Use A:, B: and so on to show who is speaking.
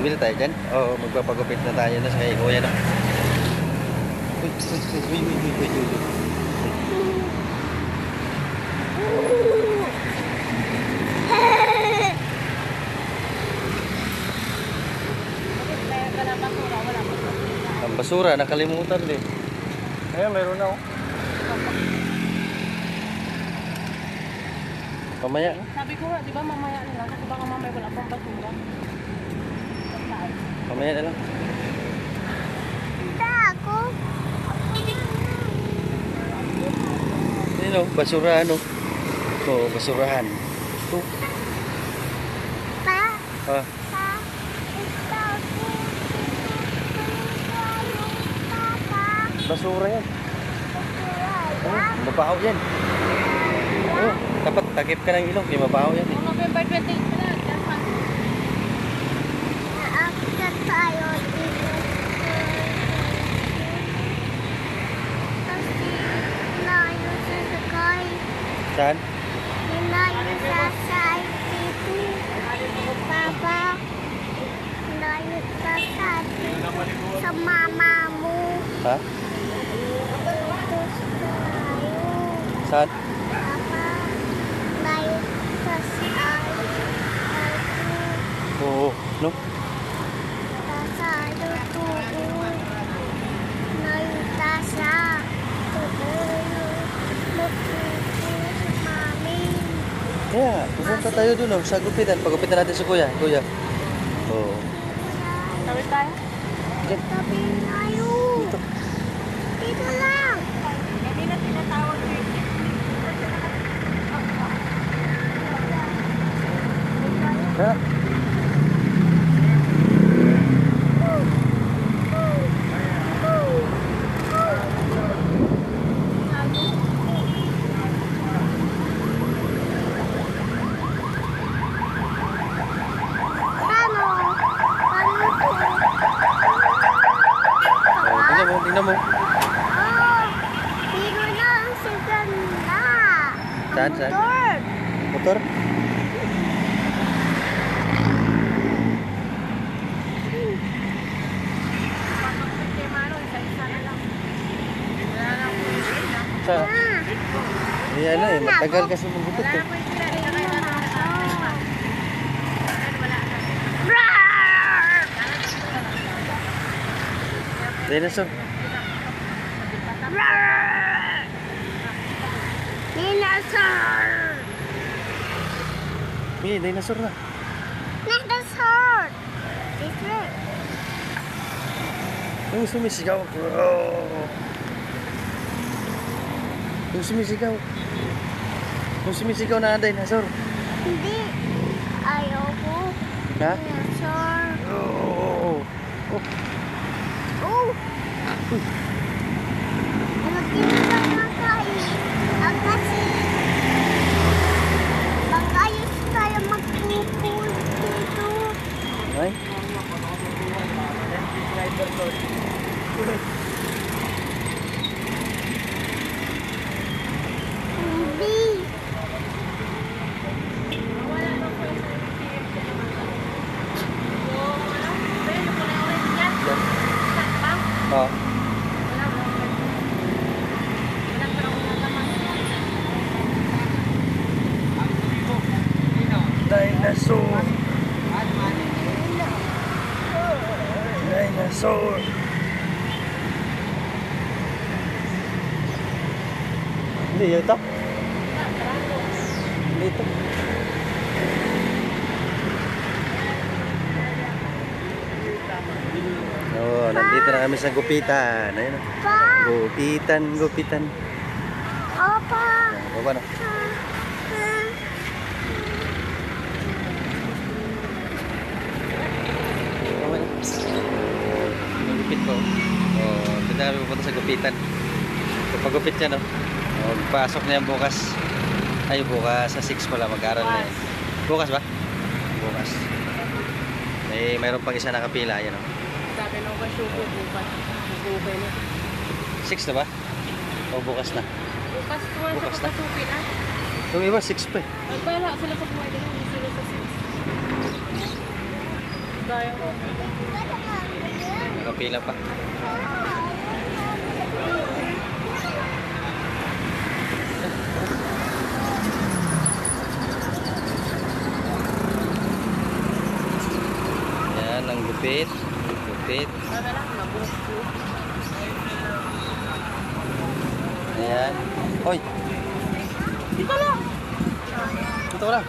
A: Bibili tayo dyan? Oo, magpapagupit na tayo na sa kay kuya na. Uy. Ang basura, nakalimutan din. Ayan, mayroon na oh. Mamaya.
B: Sabi ko nga, di ba mamaya na lang? Kasi baka mamaya wala pang basura.
A: Mamaya na lang.
C: Hindi ako.
A: Ayun oh, basura ano. Oo, basurahan. Ito.
C: Pa,
A: Ah,
C: pa, ito ako. Papa,
A: basura yan. Oh,
C: wala.
A: mabaho yan. Oh, dapat takip ka ng ilong, di mabaho yan eh.
B: November 28 pala.
C: Naakyat tayo dito. Kasi layo sa sakay.
A: Saan?
C: Layo sa sakay dito. Papa, layo sa sakay sa mama mo.
A: Ha?
C: Dito tayo.
A: Saan?
C: Papa, layo sa sakay.
A: Oo, no?
C: Tasa, tutuon. Layo tasa. Tutuon. Lutuin sa mami.
A: Kaya, pupunta tayo dun oh, sa gupitan. Pagupitan natin si kuya. Kuya. Oo.
B: Tawid tayo?
C: Tabi tayo.
A: Dito.
C: Dito lang.
B: Hindi na tinatawag ko yun.
A: Ha?
C: Paano? Paano to?
A: Oh, tingnan mo, tingnan mo.
C: Oh, dito lang sa ganda.
A: Saan, saan?
C: Motor.
A: Motor?
B: Kay Mano, isa-isa na lang. Wala na akong isip na.
A: Sa...
C: Ah,
A: Eh, ano eh, matagal kasi magutot
B: Wala
A: eh.
B: na po yung sila. Kaya kaya na wala na.
C: Rawr!
A: Dinosaur.
C: Rawr! Dinosaur!
A: Eh, dinosaur na.
C: Dinosaur! This way.
A: Yung sumisigaw. Oh. Yung sumisigaw. Yung sumisigaw na dinosaur.
C: Hindi. Ayoko.
A: Ha?
C: Dinosaur.
A: Oh. Oh.
C: Oh! Nagkita na tayo. Ang kasi magayos tayo magpupul dito.
A: Ay.
C: Hindi.
A: Oh. Dinosaur. Dinosaur. Hindi, ito. Dito. Oh, nandito na kami sa gupitan. Ayun.
C: Pa!
A: Gupitan, gupitan.
C: Opa!
A: Baba na. Magupit ko. Oh, dito na kami pupunta sa gupitan. Pagupit niya, no? Oh, pasok na yan bukas. Ay, bukas sa 6 pala mag-aaral na yan. Bukas ba? Bukas. Mayroon pang isa nakapila, yan o.
B: Sabi nung ba suko bukas. Bubay na.
A: 6 na ba? O bukas na?
B: Bukas tuwan
A: Bukas
B: sa
A: na.
B: pagkasupi na.
A: Yung iba 6 pa eh.
B: Ay, bala sila pag buhay din. Hindi sila sa 6. Gaya ko.
A: Nakapila pa. Yan, ang gupit. Gupit.
B: Sana lang, nabuhok ko.
A: Ayan. Hoy!
B: Dito lang.
A: Dito ka lang.